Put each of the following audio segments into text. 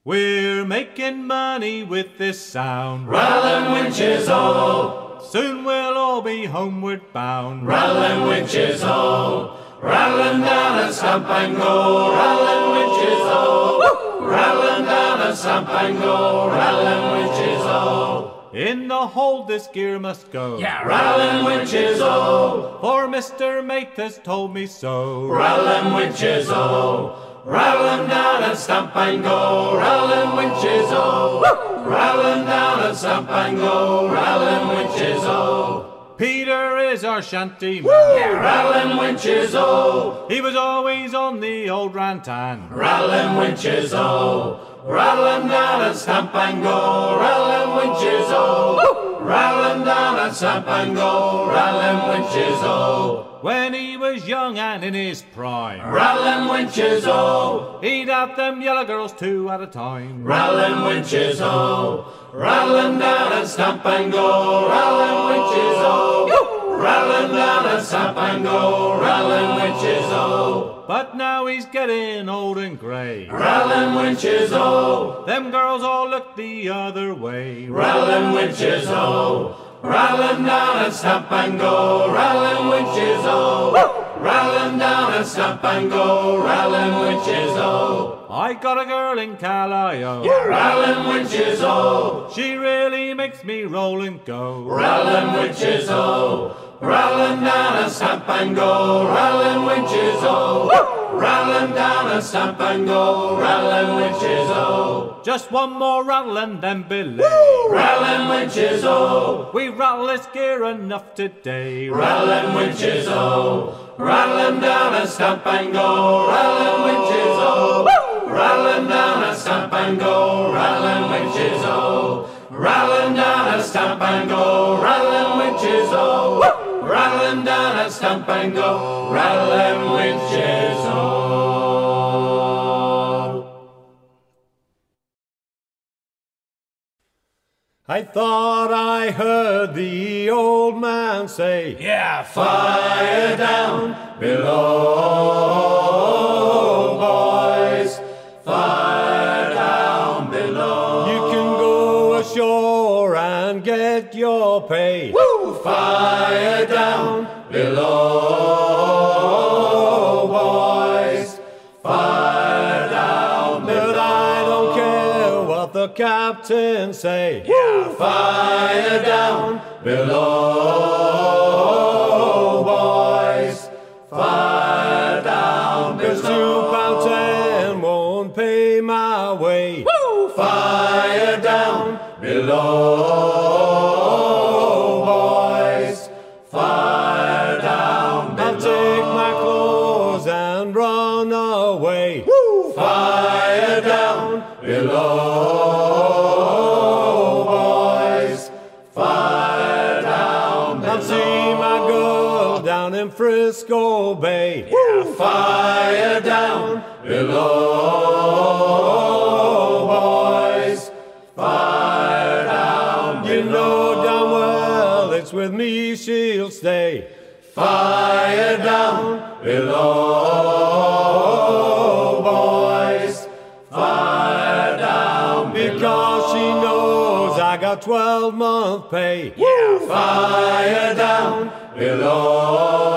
We're making money with this sound. Rattling winches, oh! Soon we'll all be homeward bound. Rattling winches, oh! Rattling down a stump and go. Rattling winches, oh! Rattling down a stump and go. Rattling winches, oh! In the hold this gear must go. Yeah, rattling winches, oh! For Mr. Mate has told me so. Rattling winches, oh! Rattling down a stump and go. Rattling winches, oh! Rattling down a stump and go. Rattling winches, oh! Peter is our shanty man. Yeah, rattling winches, oh! He was always on the old rantan. Rattling winches, oh! Rattling down a stump and go. Rattling winches, oh! Rattling down a stump and go. Rattling winches, oh! When he was young and in his prime, Rattling winches, oh! he'd have them yellow girls 2 at a time. Rattling winches, oh! Rattling down a stump and go. Rattling winches, oh! Rattling down a stump and go. Rattling winches, oh! But now he's getting old and grey. Rattling winches, oh! Them girls all look the other way. Rattling winches, oh! Rattling down a stump and go. Rattling winches, oh! Rattling down a stump and go. Rattling winches, oh! I got a girl in Callio. Yeah, rattling winches, oh! She really makes me roll and go. Rattling winches, oh! Rattling down a stump and go. Rattling winches, oh! Rattling down a stump and go. Rattling winches, oh! Just one more rattle and then belay. Rattling winches, oh! We rattle this gear enough today. Rattling winches, oh! Rattling down a stump and go. Rattling winches, oh! Rattling down a stump and go. Rattling winches, oh! Rattling down a stump and go. Rattling winches, oh! Rattling down a stump and go. Rattling winches, oh! I thought I heard the old man say, yeah, fire down below, boys. Fire down below. you can go ashore and get your pay. Woo! Fire down below, boys. Fire down below. But I don't care what the captain say. Yeah, fire down below, boys. Fire down Cause below. £2.10 won't pay my way. Woo! Fire down below, boys. Fire down below. I'll take my clothes and run away. Woo! Fire down below, boys. Fire down below. I'll see my girl down in Frisco Bay. Yeah, fire down below, boys. Fire down below. You know damn well it's with me she'll stay. Fire down below, boys. Fire down below. Because she knows I got 12-month pay. Yeah, fire down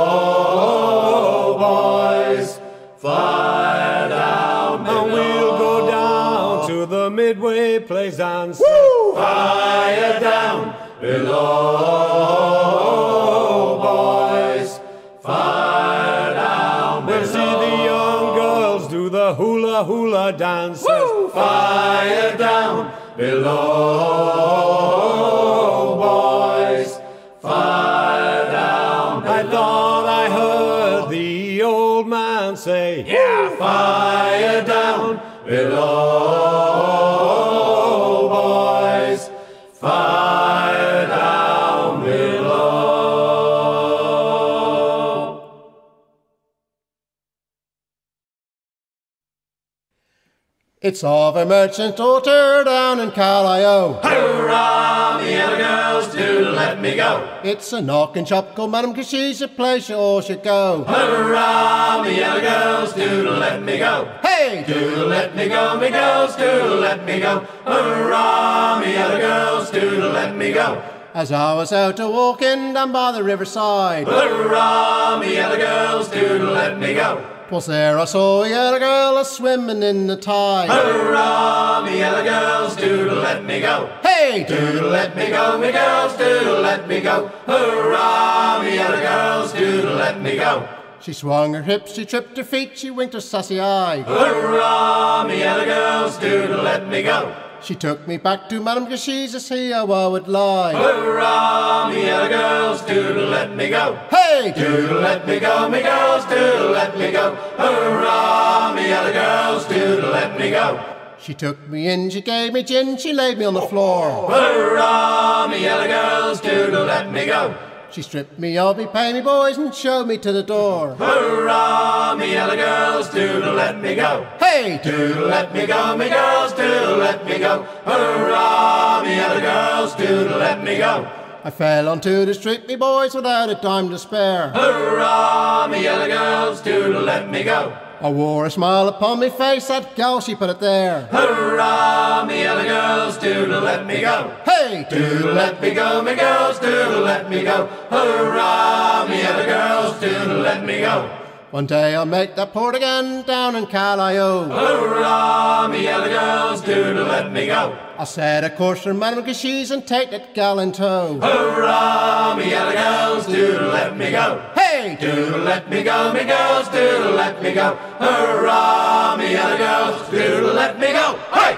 below, boys. Fire down below. And we'll go down to the Midway place and say, Woo! Fire down below, boys. Fire down below. we'll see the young girls do the hula hula dance. Woo! Fire down below, boys. Fire down below. I thought I heard the old man say, Yeah, fire down below, boys. Fire down below. It's of a merchant's daughter down in Carlisle. Hurrah, me yellow girls, do let me go. It's a knocking shop called Madam, 'cause she's a place you all should go. Hurrah, me yellow girls, do let me go. Hey! Do let me go, me girls, do let me go. Hurrah, me yellow girls, do let me go. As I was out a-walking down by the riverside, Hurrah, me yellow girls, do let me go. 'twas there I saw a yellow girl a-swimming in the tide. Hurrah, me yellow girls, do let me go. Hey! Do let me go, me girls, do let me go. Hurrah, me yellow girls, do let me go. She swung her hips, she tripped her feet, she winked her sassy eye. Hurrah, me yellow girls, do let me go. She took me back to Madam, 'cause she's a see how I would lie. Hurrah, me yellow girls, do let me go. Hey! Do let me go, me girls, do let me go. Hurrah, me yellow girls, do let me go. She took me in, she gave me gin, she laid me on the floor. Hurrah, me yellow girls, do let me go. She stripped me of me, pay me boys, and showed me to the door. Hurrah, me yellow girls, do let me go. Hey! Do let me go, me girls, do let me go. Hurrah, me yellow girls, do let me go. I fell onto the street, me boys, without a dime to spare. Hurrah, me yellow girls, do let me go. I wore a smile upon me face, that gal, she put it there. Hurrah, me yellow girls, do let me go. Hey! Do let me go, me girls, do let me go. Hurrah, me yellow girls, do let me go. One day I'll make that port again down in Carlisle. Hurrah, me yellow girls, do let me go. I said a course for Madam, 'cause she's and take that gal in tow. Hurrah, me yellow girls, do let me go. Hey! Do let me go, me girls, do let me go. Hurrah, me yellow girls, do let me go. Hey!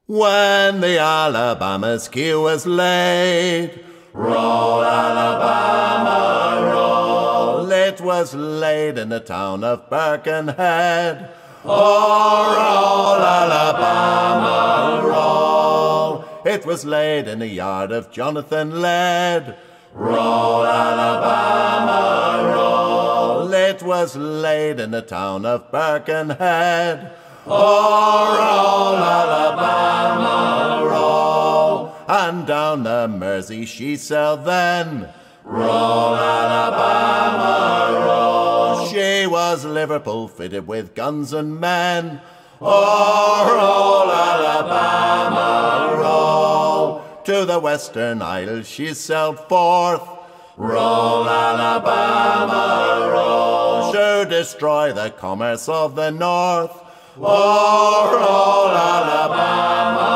When the Alabama's keel was laid, roll, Alabama, roll. It was laid in the town of Birkenhead. Oh, roll, Alabama, roll. It was laid in the yard of Jonathan Laird. Roll, Alabama, roll. It was laid in the town of Birkenhead. Oh, roll, Alabama, roll. And down the Mersey she sailed then. Roll, Alabama, roll. She was Liverpool fitted with guns and men. Oh, roll, Alabama, roll. To the Western Isles she sailed forth. Roll, Alabama, roll. To destroy the commerce of the North. Oh, roll, Alabama,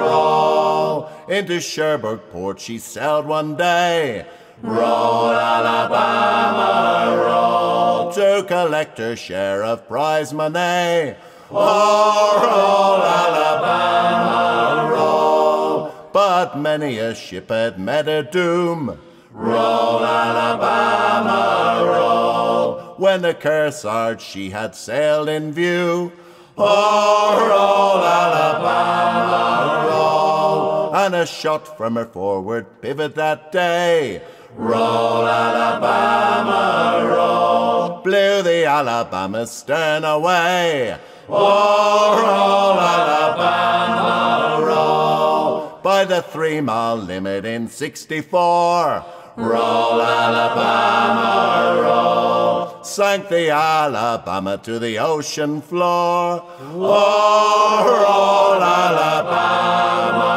roll. Into Cherbourg port she sailed one day. Roll, Alabama, roll. To collect her share of prize money. Oh, roll, Alabama, roll. But many a ship had met her doom. Roll, Alabama, roll. When the Kearsarge she had sailed in view. Oh, roll, Alabama, roll. And a shot from her forward pivot that day. Roll, Alabama, roll. Blew the Alabama's stern away. Oh, roll, Alabama, roll. By the 3-mile limit in 64. Roll, Alabama, roll. Sank the Alabama to the ocean floor. Oh, roll, Alabama,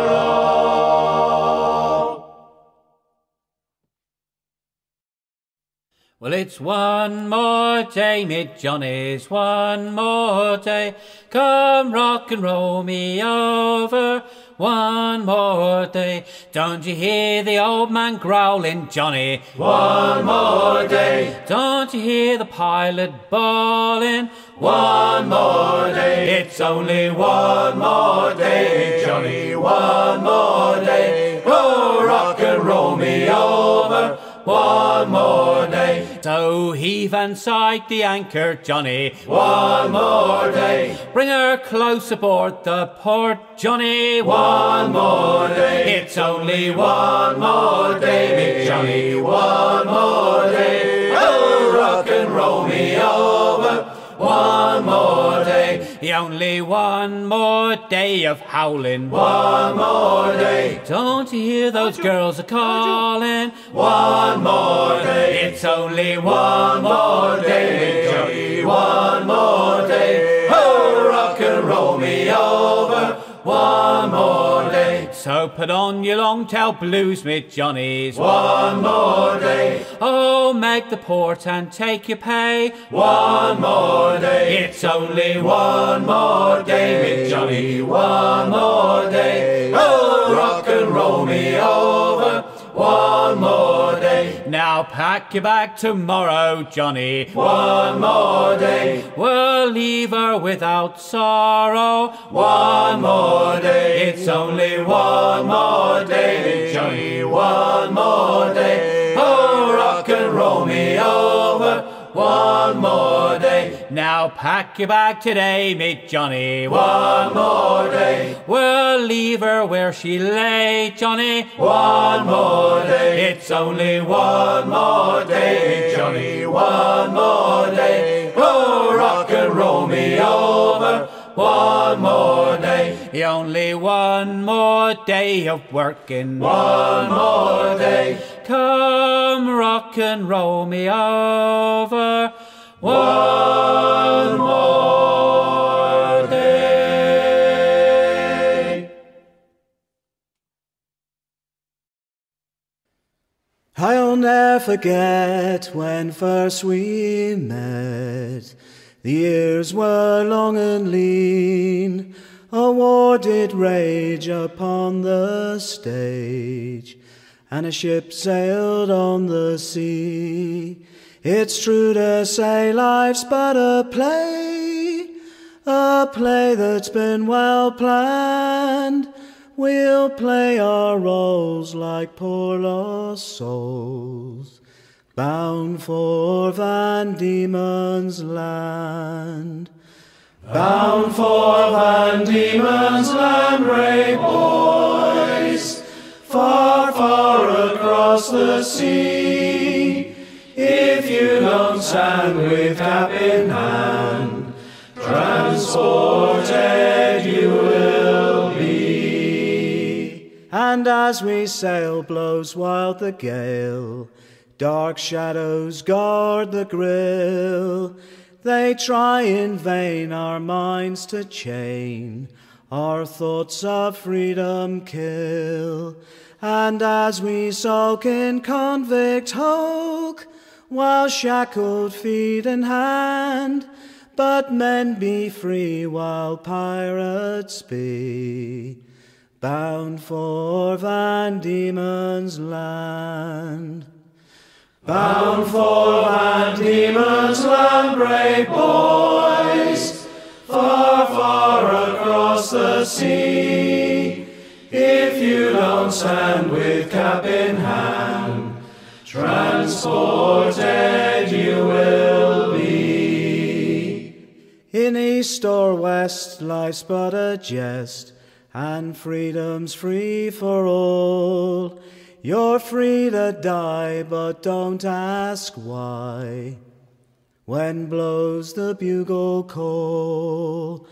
roll. Well, it's one more day, me Johnnies, one more day. Come rock and roll me over, one more day. Don't you hear the old man growling, Johnny? One more day. Don't you hear the pilot bawling? One more day. It's only one more day, Johnny, one more day. Oh, rock and roll me over, one more day. So heave and sight the anchor, Johnny, one more day. Bring her close aboard the port, Johnny, one more day. It's only one more day, me Johnny, one more day. Oh, rock and and roll me over. One more day. Only one more day of howling. One more day. Don't you hear those girls a calling? One more day. It's only One more day. Johnny. One more day. Oh, rock and roll me over. One more day. So put on your long-tailed blues, me Johnnies. One more day. Oh, make the port and take your pay. One more day. It's only One more day, me Johnny. One more day. Oh, rock and roll me over. One more day. Now pack your bag tomorrow, Johnny. One more day. We'll leave her without sorrow. One more day. It's only one more day, Johnny. One more day. Oh, rock and roll me over. One more day. Now pack your bag today, mate Johnny. One more day. We'll leave her where she lay, Johnny. One more day. It's only one more day, Johnny. One more day. Oh, rock and roll me over. One more day. Only one more day of working. One more day. Come rock and roll me over. One more day. I'll never forget when first we met. The years were long and lean, a war did rage upon the stage, and a ship sailed on the sea. It's true to say life's but a play that's been well planned. We'll play our roles like poor lost souls, bound for Van Diemen's land. Bound for Van Diemen's land, brave boys, far, far across the sea. If you don't stand with cap in hand, transported you will be. And as we sail blows wild the gale, dark shadows guard the grill. They try in vain our minds to chain, our thoughts of freedom kill. And as we sulk in convict hulk, while shackled feet in hand, but men be free while pirates be, bound for Van Diemen's land. Bound for Van Diemen's land, brave boys, far, far across the sea. If you don't stand with cap in hand, transported you will be. In east or west life's but a jest, and freedom's free for all. You're free to die, but don't ask why. When blows the bugle call,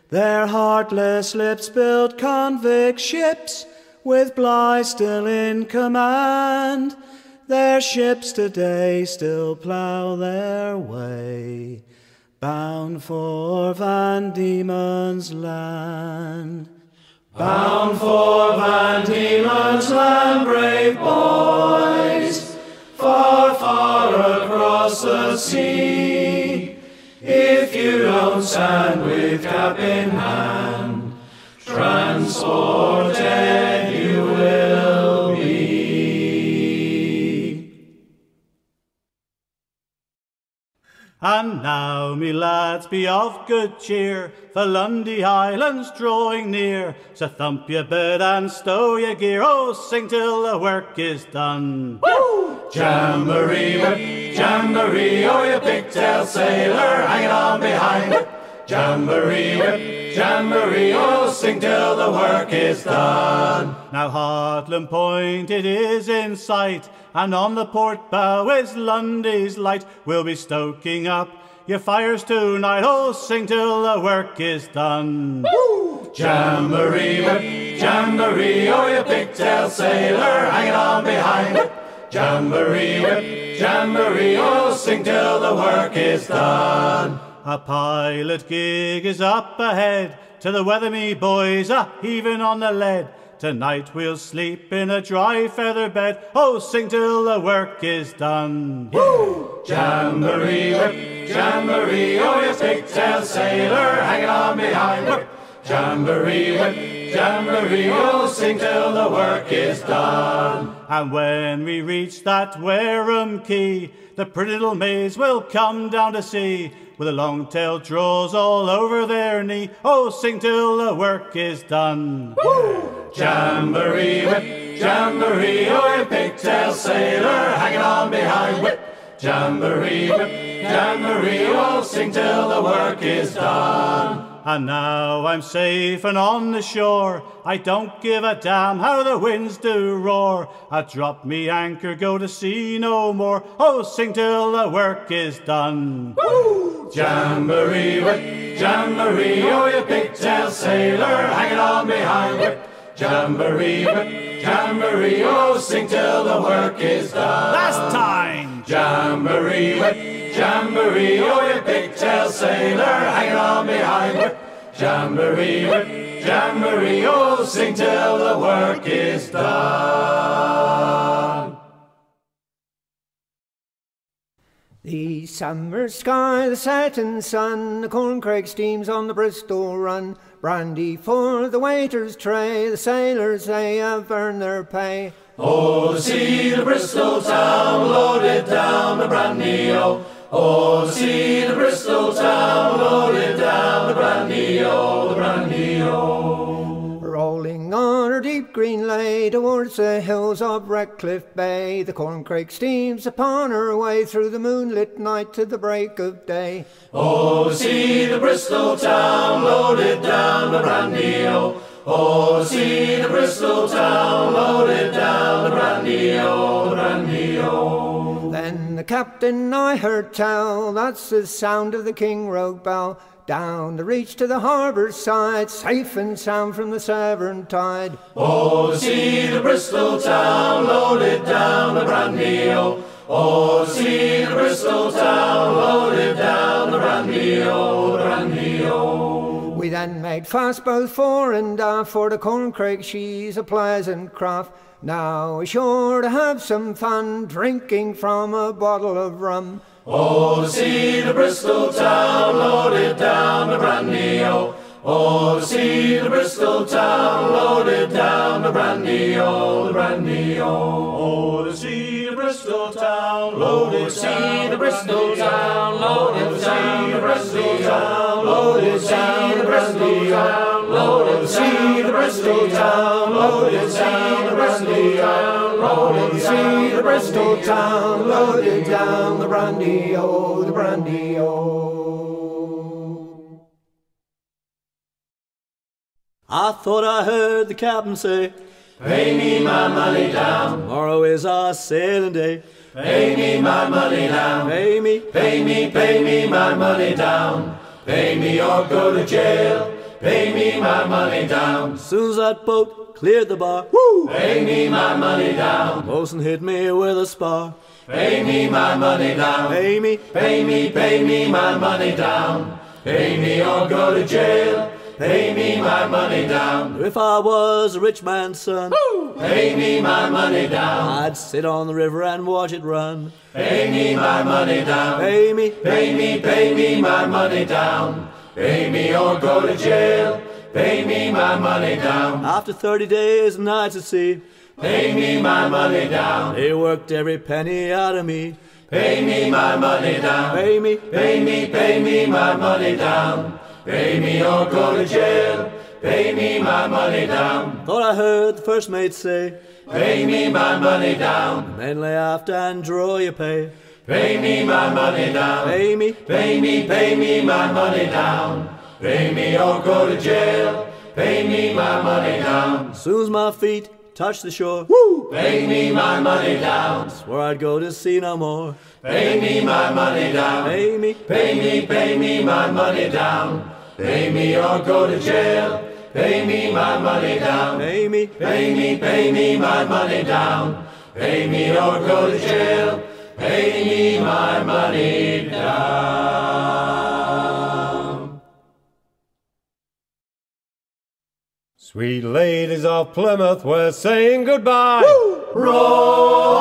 their heartless lips build convict ships, with Bligh still in command. Their ships today still plough their way, bound for Van Diemen's land. Bound for Van Diemen's land, brave boys, far, far across the sea. If you don't stand with cap in hand, transported you will be. And now, me lads, be of good cheer, the Lundy Highlands drawing near. So thump your bed and stow your gear, oh, sing till the work is done. Woo! Jamboree, jamboree, oh, you pigtail sailor, hang it on behind. Jamboree whip, jamboree, oh, sing till the work is done. Now Hartland Point it is in sight, and on the port bow is Lundy's light. We'll be stoking up your fires tonight, oh, sing till the work is done. Woo! Jamboree whip, jamboree, oh, you pigtail sailor, hanging on behind whip. Jamboree whip, jamboree, oh, sing till the work is done. A pilot gig is up ahead, to the Weatherme boys a-heaving on the lead. Tonight we'll sleep in a dry feather bed, oh, sing till the work is done. Woo! Jamboree whip, jamboree, oh, you pigtail sailor, hanging on behind whip. Jamboree whip, jamboree, oh, sing till the work is done. And when we reach that Wareham Quay, the pretty little maids will come down to see, with the long-tailed draws all over their knee, oh, sing till the work is done. Woo! Jamboree whip, jamboree, oh, you pigtail sailor, hanging on behind whip. Jamboree whip, jamboree, oh, sing till the work is done. And now I'm safe and on the shore, I don't give a damn how the winds do roar. I drop me anchor, go to sea no more, oh, sing till the work is done. Woo! Jamboree whip, jamboree, oh, you pigtail sailor, hanging on behind whip. Jamboree whip, jamboree, oh, sing till the work is done. Last time! Jamboree whip, jamboree, oh, you pigtail sailor, hanging on behind whip. Jamboree whip, jamboree, oh, sing till the work is done. The summer sky, the setting sun, the Corncrake steams on the Bristol run. Brandy for the waiter's tray, the sailors they have earned their pay. Oh, to see the Bristol town, loaded down the brandy, oh. Oh, to see the Bristol town, loaded down the brandy, oh, the brandy, oh. Rolling on her deep green lay towards the hills of Redcliffe Bay, the Corncrake steams upon her way through the moonlit night to the break of day. Oh, to see the Bristol town, loaded down the brandy, oh. Oh, to see the Bristol town, loaded down the brandy, oh, the brandy, oh. Then the captain I heard tell, that's the sound of the King Rogue bell, down the reach to the harbour side, safe and sound from the Severn tide. Oh, to see the Bristol town, loaded down the brandy, oh. Oh, to see the Bristol town, loaded down the brandy, oh, the brandy, oh. We then made fast both fore and aft, for the Corncrake she's a pleasant craft. Now we're sure to have some fun, drinking from a bottle of rum. Oh, to see the Bristol town, loaded down the brandy, oh. Oh, to see the Bristol town, loaded down the brandy, oh, the brandy, oh. Oh, to see the Bristol town, Loaded, see the Bristol town, loaded down the Bristol town, loaded down the Bristol town, loaded, see the Bristol town, loaded down the Bristol town, loaded, see the Bristol town, loaded down the brandy, oh, the brandy, oh. I thought I heard the captain say, pay me my money down, tomorrow is our sailing day. pay me my money down, Pay me, pay me my money down, pay me or go to jail, pay me my money down, as soon as that boat cleared the bar, pay me my money down, bosun hit me with a spar. pay me my money down, Pay me, pay me my money down, pay me or go to jail, pay me my money down, if I was a rich man's son, pay me my money down, I'd sit on the river and watch it run. pay me my money down, Pay me, pay me my money down, pay me or go to jail, pay me my money down, after 30 days and nights at sea, pay me my money down, they worked every penny out of me. pay me my money down, Pay me, pay me my money down, pay me or go to jail, pay me my money down, thought I heard the first mate say, pay me my money down, men lay aft and draw your pay. Pay me my money down. Pay me. Pay me my money down. Pay me or go to jail. Pay me my money down. Soon as my feet touch the shore, Pay me my money down. swore I'd go to sea no more. Pay me my money down. Pay me. Pay me my money down. Pay me or go to jail. Pay me my money down. Pay me. Pay me my money down. Pay me or go to jail. Pay me my money down. Sweet ladies of Plymouth, we're saying goodbye. Roll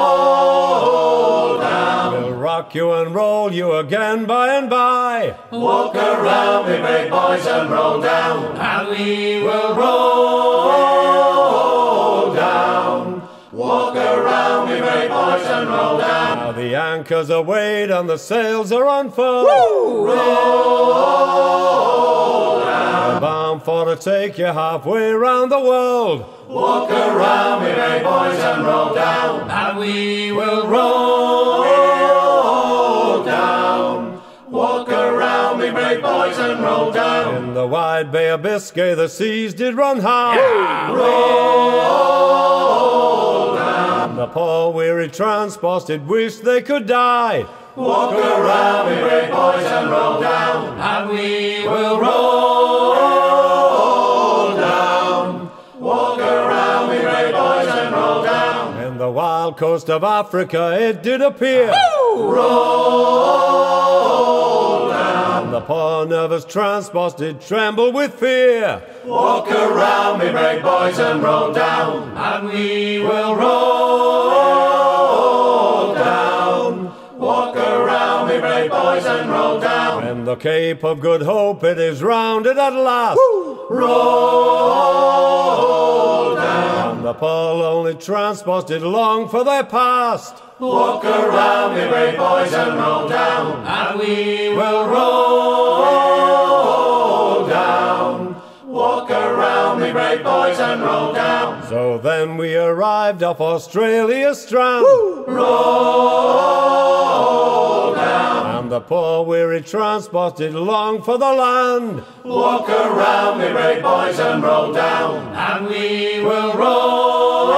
down. We'll rock you and roll you again by and by. Walk around, me brave boys, and roll down. And we will roll down. Walk around, me brave boys, and roll down. Now the anchors are weighed and the sails are unfurled. Roll down. We're bound for to take you halfway round the world. Walk around, me brave boys, and roll down. And we will roll down. Walk around, me brave boys, and roll down. In the wide Bay of Biscay the seas did run high. Roll down. The poor weary transports did wish they could die. Walk around, me brave boys, and roll down. And we will roll down. Walk around, me brave boys, and roll down. In the wild coast of Africa it did appear. Roll down. The poor nervous transports did tremble with fear. Walk around, me brave boys, and roll down. And we will roll down. Walk around, me brave boys, and roll down. When the Cape of Good Hope it is rounded at last. Roll down. And the poor lonely transports did long for their past. Walk around, me brave boys, and roll down. And we will roll down. Walk around, me brave boys, and roll down. So then we arrived off Australia's strand. Roll down. And the poor weary transports did long for the land. Walk around, me brave boys, and roll down. And we will roll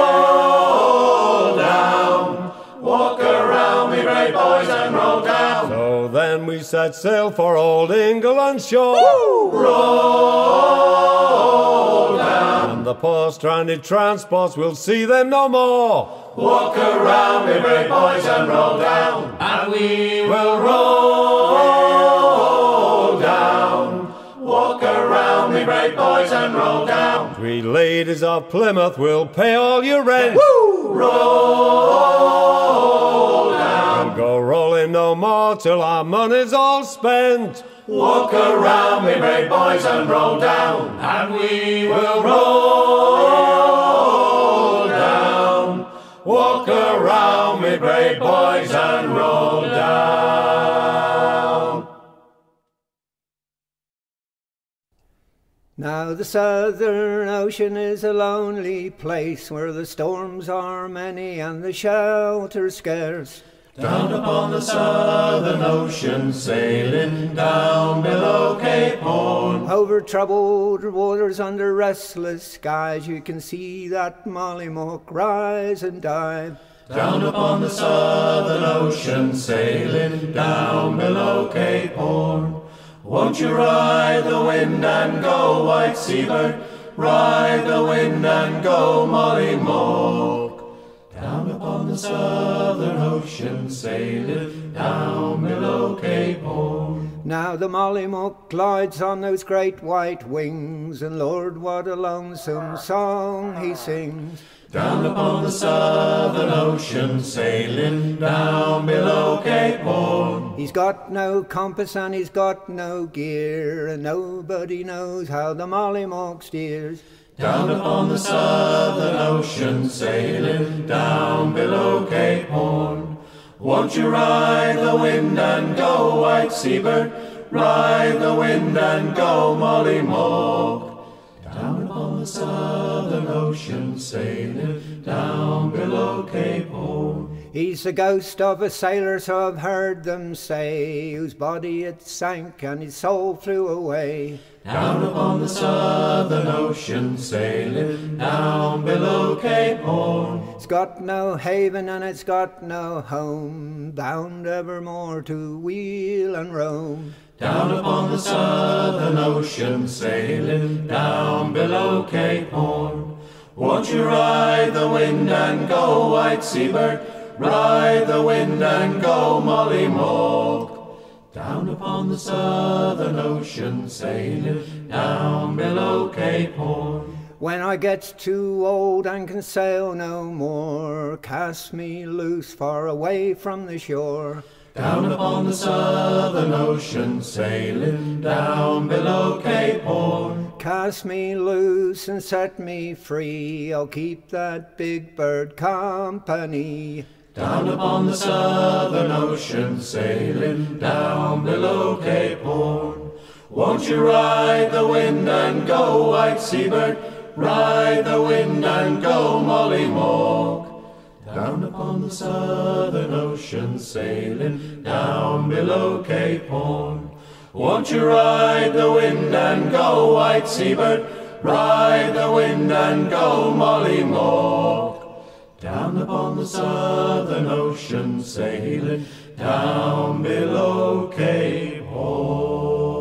down. Walk around, me brave boys, and roll down. So then we set sail for old England shore. Roll down. And the poor stranded transports will see them no more. Walk around, me brave boys, and roll down. And we will roll down. Walk around, me brave boys, and roll down. We ladies of Plymouth will pay all your rent. Roll down. We'll go rolling no more till our money's all spent. Walk around, me brave boys, and roll down. And we will roll down. Walk around, me brave boys, and roll down. Now the southern ocean is a lonely place where the storms are many and the shelter scarce. Down upon the southern ocean, sailing down below Cape Horn. Over troubled waters under restless skies you can see that Mollymawk rise and dive. Down upon the southern ocean, sailing down below Cape Horn. Won't you ride the wind and go, white seabird? Ride the wind and go, Mollymawk. Down upon the southern ocean, sailing down below Cape Horn. Now the Mollymawk glides on those great white wings, and Lord, what a lonesome song he sings. Down upon the southern ocean, sailing down below Cape Horn. He's got no compass and he's got no gear, and nobody knows how the Mollymawk steers. Down upon the southern ocean, sailing down below Cape Horn. Won't you ride the wind and go, white seabird? Ride the wind and go, Mollymawk. Down upon the southern ocean, sailing down below Cape Horn. He's the ghost of a sailor, so I've heard them say, whose body it sank and his soul flew away. Down upon the southern ocean, sailing down below Cape Horn. It's got no haven and it's got no home, bound evermore to wheel and roam. Down upon the southern ocean, sailing down below Cape Horn. Won't you ride the wind and go, white seabird? Ride the wind and go, Mollymawk. Down upon the southern ocean, sailing down below Cape Horn. When I get too old and can sail no more, cast me loose far away from the shore. Down upon the southern ocean, sailing down below Cape Horn. Cast me loose and set me free, I'll keep that big bird company. Down upon the southern ocean, sailing down below Cape Horn. Won't you ride the wind and go, white seabird? Ride the wind and go, Mollymawk. Down upon the southern ocean, sailing down below Cape Horn. Won't you ride the wind and go, white seabird? Ride the wind and go, Mollymawk. Down upon the southern ocean, sailing down below Cape Horn.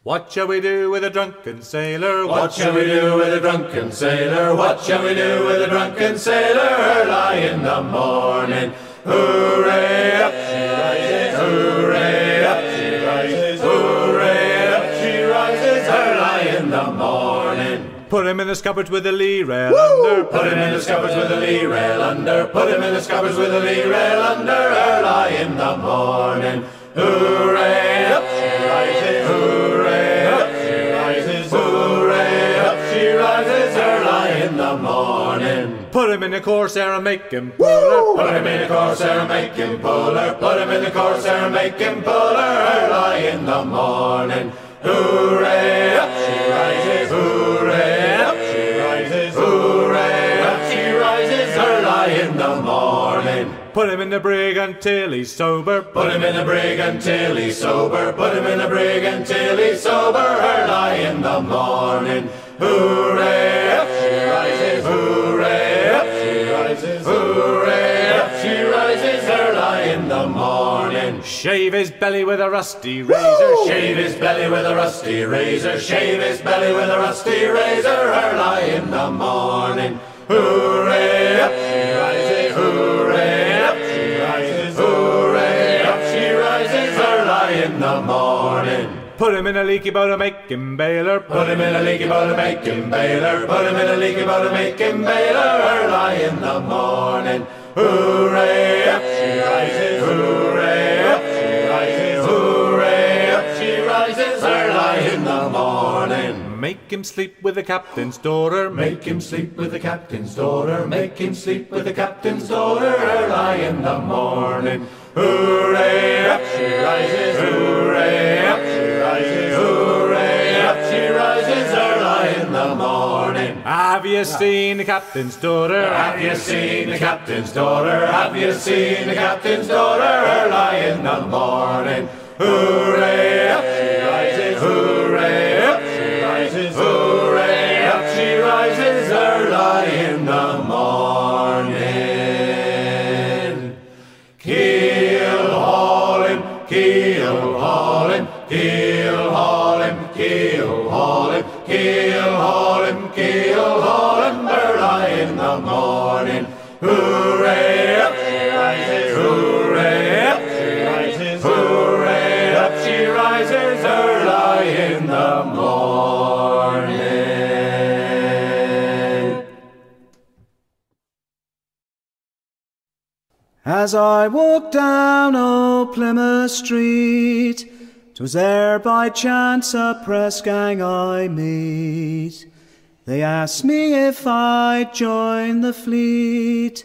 What shall we do with a drunken sailor? What shall we do with a drunken sailor? What shall we do with a drunken sailor? Early in the morning, hooray, up she rises, hooray, up she rises, hooray, up she rises, early in the morning. Put him in the scupperts with the lee rail under. Put him in the scupperts with the lee rail under. Put him in the scupperts with the lee rail under. Early in the morning, hooray, up she rises, hooray, up she rises, hooray, up she rises, early in the morning. Put him in the corsair and make him puller. Put him in the corsair and make him puller. Put him in the corsair and make him puller. Early in the morning, hooray, up she rises, hooray, up she rises, hooray, up she rises, early in the morning. Put him in the brig until he's sober. Put him in the brig until he's sober. Put him in the brig until he's sober. Early in the morning, hooray, up she rises, hooray, up she rises, hooray, up she rises, early in the morning. Shave his belly with a rusty razor. Shave his belly with a rusty razor. Shave his belly with a rusty razor. Early in the morning, hooray, up she rises, hooray, up she rises, hooray, up she rises, early in the morning. Put him in a leaky boat and make him bailor. Put him in a leaky boat and make him bailor. Put him in a leaky boat and make him bailor. Early in the morning, hooray, up she rises, hooray, up she rises, hooray, up she rises, early in the morning. Make him sleep with the captain's daughter. Make him sleep with the captain's daughter. Make him sleep with the captain's daughter. Early in the morning, hooray, up she rises, hooray, up she rises, hooray, up she rises, early in the morning. Have you seen the captain's daughter? Have you seen the captain's daughter? Have you seen the captain's daughter? Early in the morning, hooray, up she rises, hooray, up she rises, hooray, up she rises, early in the morning. Keel haul him, keel haul him, keel haul him, keel haul him, keel haul him, keel haul him, early in the morning. Hooray, up she rises, hooray, up she rises, hooray, up she rises, early in the morning. As I walked down old Plymouth Street, 'twas there by chance a press gang I meet. They asked me if I'd join the fleet.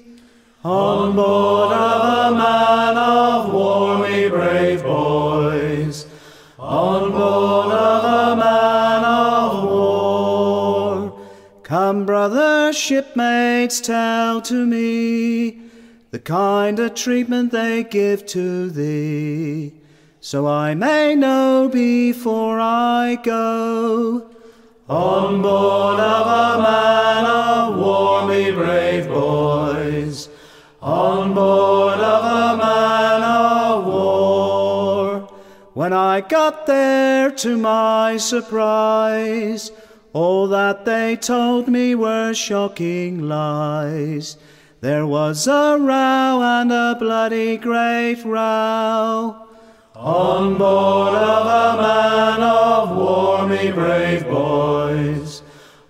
On board of a man of war, me brave boys. On board of a man of war. Come, brother. shipmates tell to me the kind of treatment they give to thee, so I may know before I go. On board of a man of war, me brave boys, on board of a man of war. When I got there, to my surprise, all that they told me were shocking lies. There was a row and a bloody great row. On board of a man of war, me brave boys,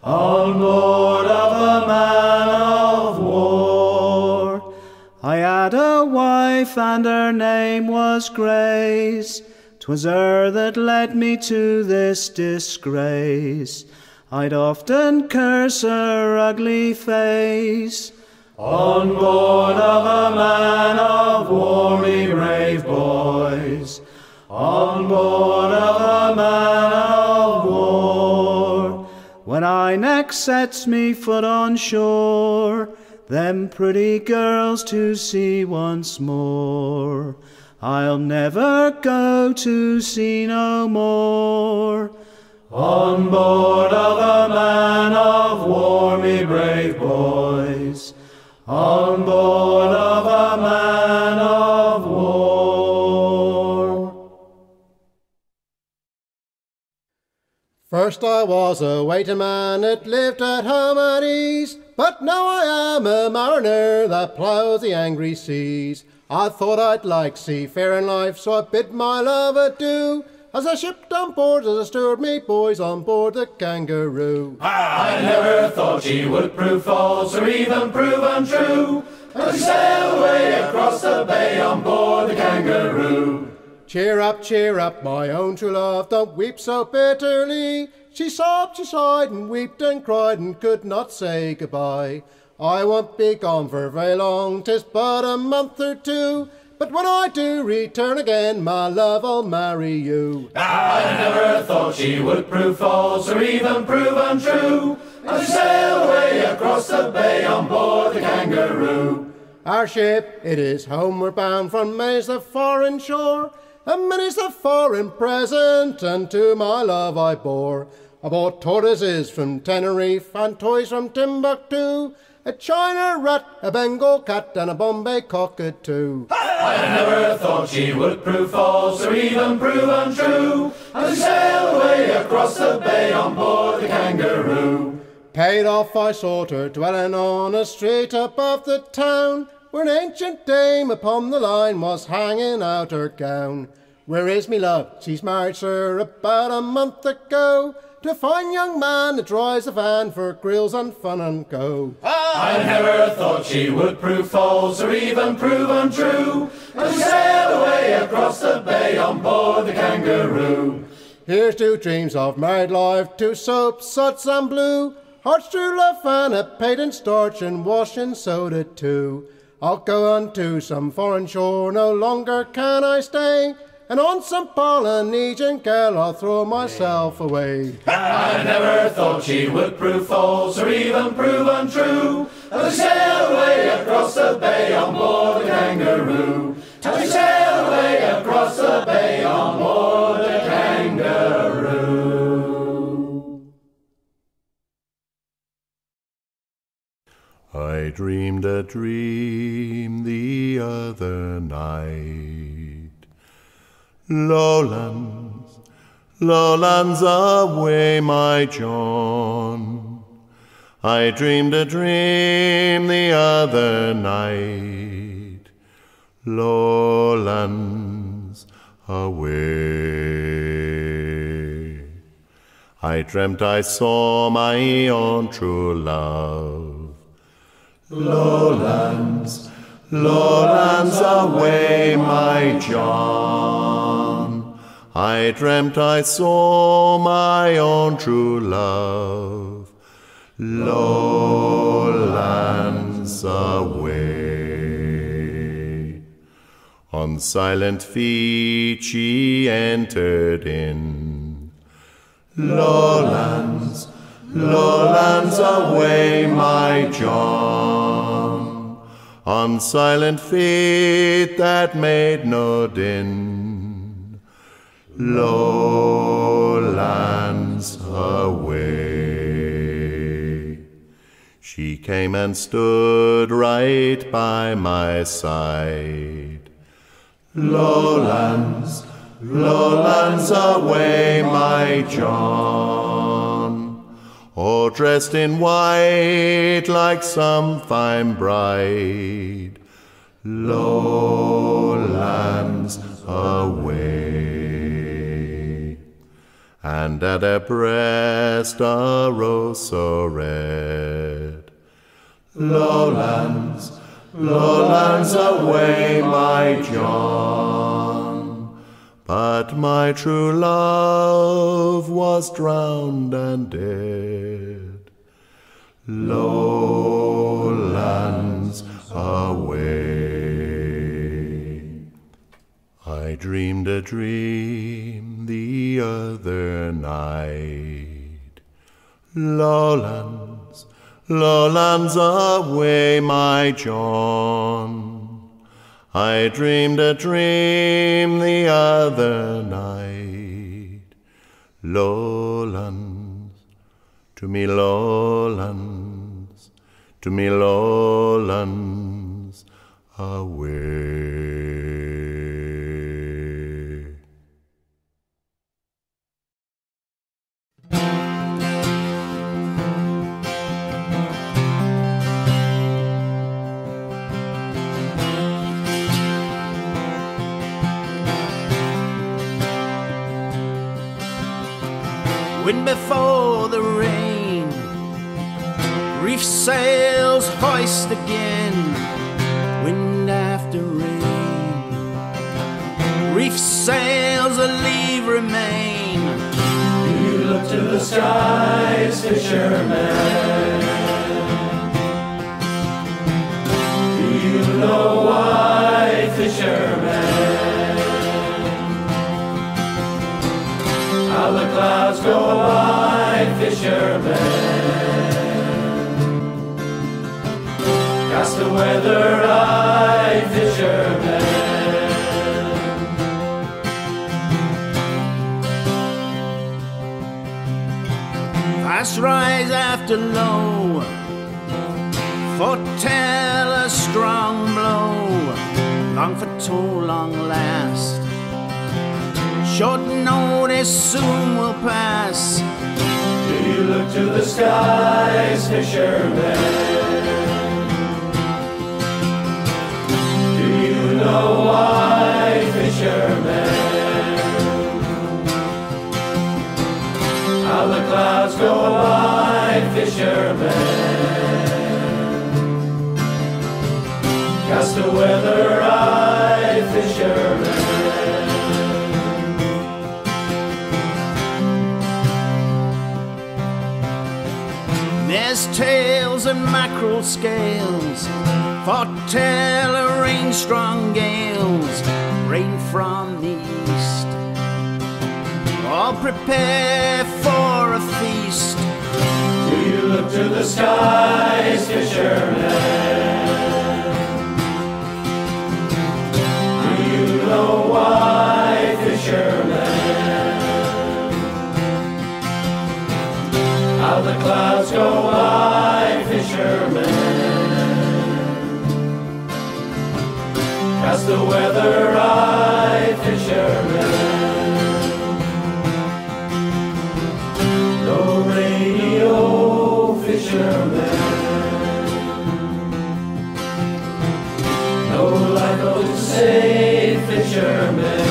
on board of a man of war. I had a wife and her name was Grace, 'twas her that led me to this disgrace. I'd often curse her ugly face. On board of a man of war, me brave boys, on board of a man of war. When I next sets me foot on shore, them pretty girls to see once more, I'll never go to sea no more. On board of a man of war, me brave boys, on board of a man of war. First I was a waiting man that lived at home at ease, but now I am a mariner that ploughs the angry seas. I thought I'd like seafaring life, so I bid my love adieu, as I shipped on board as a steward, me boys, on board the Kangaroo. I never thought she would prove false or even prove untrue, as we sailed away across the bay on board the Kangaroo. Cheer up, my own true love, don't weep so bitterly. She sobbed, she sighed, and wept and cried, and could not say goodbye. I won't be gone for very long, 'tis but a month or two, but when I do return again, my love, I'll marry you. I never thought she would prove false or even prove untrue, as we sailed away across the bay on board the Kangaroo. Our ship, it is homeward bound from many's the foreign shore, and many's the foreign present unto my love I bore. I bought tortoises from Tenerife and toys from Timbuktu, a China rat, a Bengal cat, and a Bombay cockatoo. I never thought she would prove false or even prove untrue, as we sailed away across the bay on board the Kangaroo. Paid off I sought her, dwelling on a street above the town, where an ancient dame upon the line was hanging out her gown. Where is me love? She's married, sir, about a month ago, to a fine young man that drives a van for grills and fun and go. I never thought she would prove false or even prove untrue, as we sailed away across the bay on board the Kangaroo. Here's to dreams of married life, to soap, suds and blue, hearts true love and a patent starch and washing soda too. I'll go unto some foreign shore, no longer can I stay, and on some Polynesian girl I'll throw myself away. I never thought she would prove false or even prove untrue, as we sailed away across the bay on board the Kangaroo. As we sailed away across the bay on board the Kangaroo. I dreamed a dream the other night. Lowlands, lowlands away, my John. I dreamed a dream the other night. Lowlands away. I dreamt I saw my own true love. Lowlands, lowlands away, my John. I dreamt I saw my own true love. Lowlands away. On silent feet she entered in. Lowlands, Lowlands away, my John, on silent feet that made no din. Lowlands away. She came and stood right by my side. Lowlands, lowlands away, my John, oh, dressed in white like some fine bride. Lowlands away. And at her breast a rose so red. Lowlands, lowlands away, my John, but my true love was drowned and dead. Lowlands away. I dreamed a dream the other night. Lowlands, lowlands away, my John. I dreamed a dream the other night. Lowlands, to me lowlands, to me lowlands away. Wind before the rain, reef sails hoist again. Wind after rain, reef sails a leave remain. Do you look to the skies, fisherman? Do you know why, fisherman? How the clouds go by, fishermen. Cast the weather eye, fishermen. Fast rise after low, foretell a strong blow. Long for too long last, short notice soon will pass. Do you look to the skies, fishermen? Do you know why, fishermen? How the clouds go by, fishermen. Cast the weather eye, fishermen. There's tails and mackerel scales, foretell a rain strong gales, rain from the east. All prepare for a feast. Do you look to the skies, fishermen? Do you know why, fishermen? How the clouds go by, fishermen. Cast the weather eye, fishermen. No radio, fishermen. No life to save, fishermen.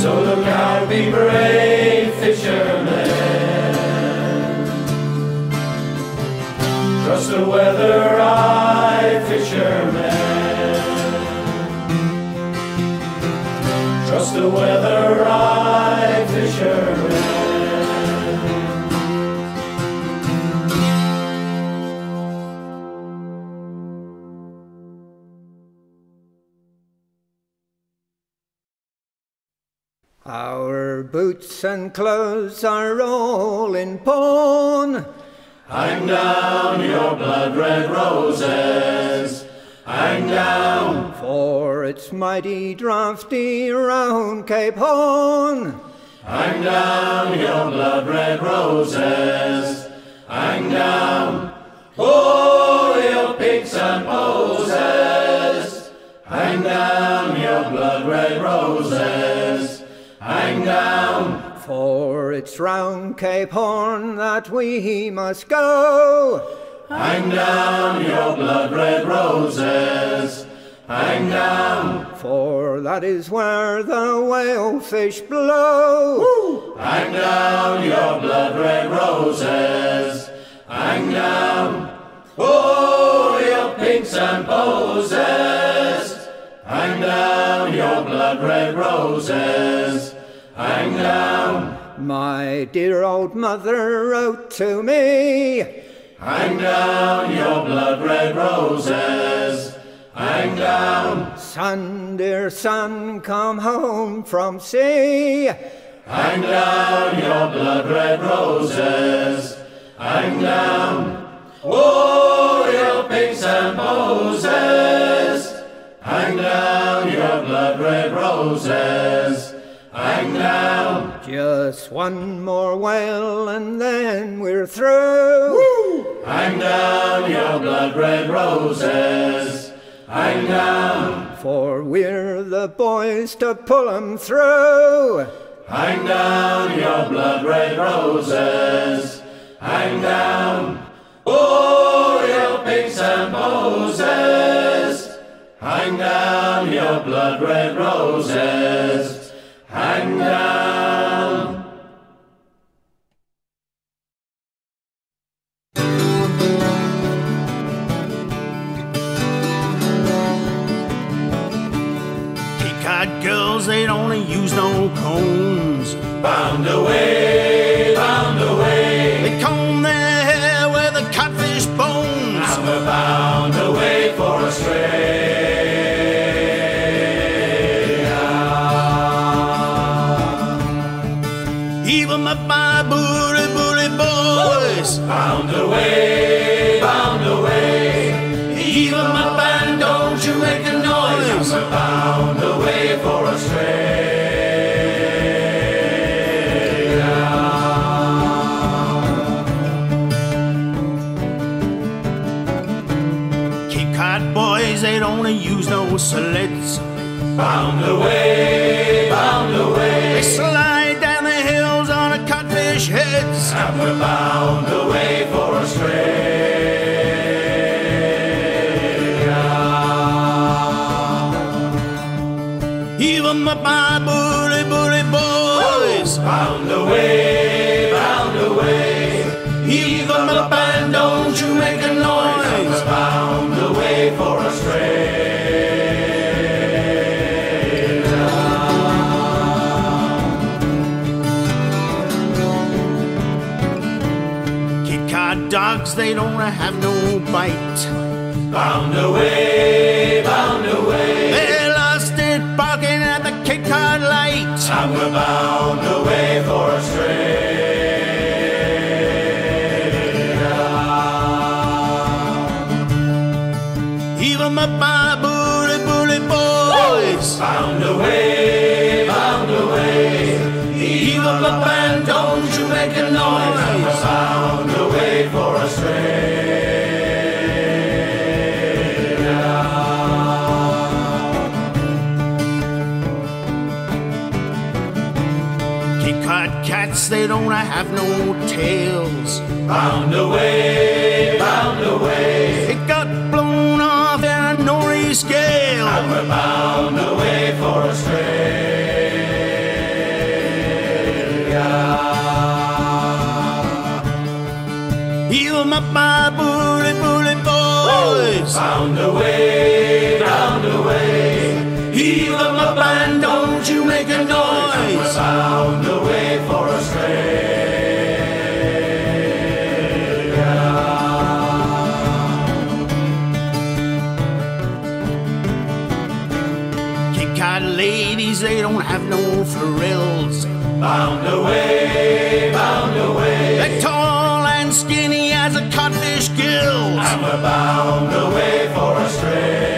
So look out, be brave, fishermen. Trust the weather eye, fishermen. Trust the weather eye, fishermen. Our Your boots and clothes are all in pawn. Hang down your blood-red roses, hang down, for it's mighty draughty round Cape Horn. Hang down your blood-red roses, hang down, oh, your pigs and posies. Hang down your blood-red roses, hang down, for it's round Cape Horn that we must go. Hang down your blood-red roses, hang down, for that is where the whalefish blow. Woo! Hang down your blood-red roses, hang down, oh, your pinks and posies. Hang down your blood-red roses, hang down. My dear old mother wrote to me, hang down your blood-red roses, hang down. Son, dear son, come home from sea. Hang down your blood-red roses, hang down, oh, your pinks and posies. Hang down your blood-red roses, hang down. Just one more whale and then we're through. Woo! Hang down your blood-red roses, hang down, for we're the boys to pull 'em through. Hang down your blood-red roses, hang down, oh, your pigs and posies. Hang down your blood-red roses, hang down. Peacock girls, they don't use no combs. Bound away, bound away. They comb their hair with the catfish bones. And we're bound away for Australia. Even my booty, booty boys. Bound away, bound away. Even my band, don't you make a noise. And we're bound away for Australia. Cape Cod boys, they don't use no sleds. Bound away, bound away. They slide down the hills on a catfish heads. And we're bound away for Australia. Even my booty, booty boys. Bound away, bound away. Even my band, don't you make a noise. And we're bound away for Australia. Cape Cod dogs, they don't have no bite. Bound away, bound away. They lost it barking at the Cape Cod light. And we're bound away for Australia. Even my booty, booty boys. Bound away, bound away. Even my band, don't you make a noise. And we're bound away for Australia. Cape Cod cats, they don't have no tails. Bound away, bound away. It got blown off their nori scale. And we're bound away for Australia. Even my booty, booty boys. Bound away, bound away. Even my band, don't you make a And we're noise. bound away for Australia. Cape Cod ladies, they don't have no frills. bound away, bound away. They're tall and skinny as a codfish gills, and we're bound away for Australia.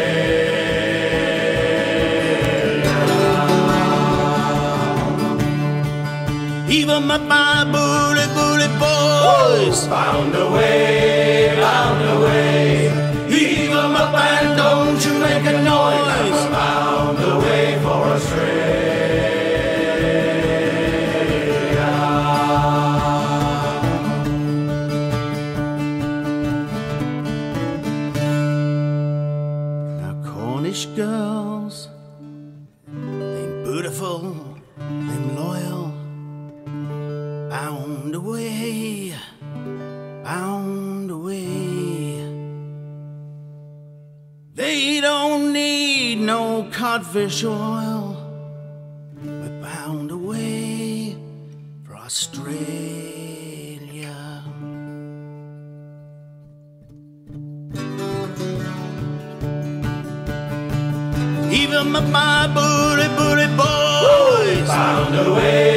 Heave 'em up, my bully, bully boys. Woo! Bound away, bound away. Heave 'em up and don't you make a noise. We're bound away for Australia. Now Cornish girls, them beautiful, them loyal, bound away, bound away. They don't need no codfish oil. We're bound away for Australia. Heave 'em up, my bully, bully boys. Bound away,